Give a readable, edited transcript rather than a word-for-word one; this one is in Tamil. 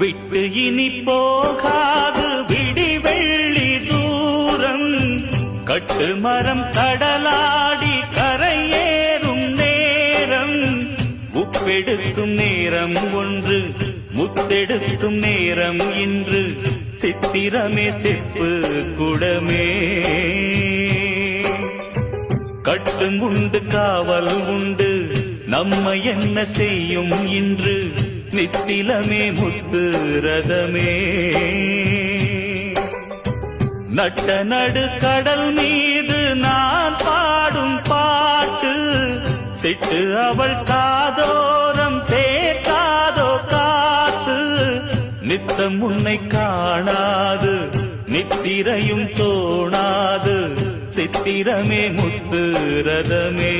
விட்டு இனி போகாது விடி வெள்ளி தூரம் கட்டு மரம் கடலாடி கரையேறும் நேரம் உப்பெடுக்கும் நேரம் ஒன்று முத்தெடுக்கும் நேரம் இன்று சித்திரமே செப்பு குடமே கட்டும் உண்டு காவல் உண்டு நம்மை என்ன செய்யும் இன்று நித்திலமே முத்து ரதமே நட்ட நடு கடல் மீது நான் பாடும் பாட்டு சிட்டு அவள் காதோரம் சேர்க்காதோ காத்து நித்தம் உன்னை காணாது நித்திரையும் தோணாது சித்திரமே முத்து ரதமே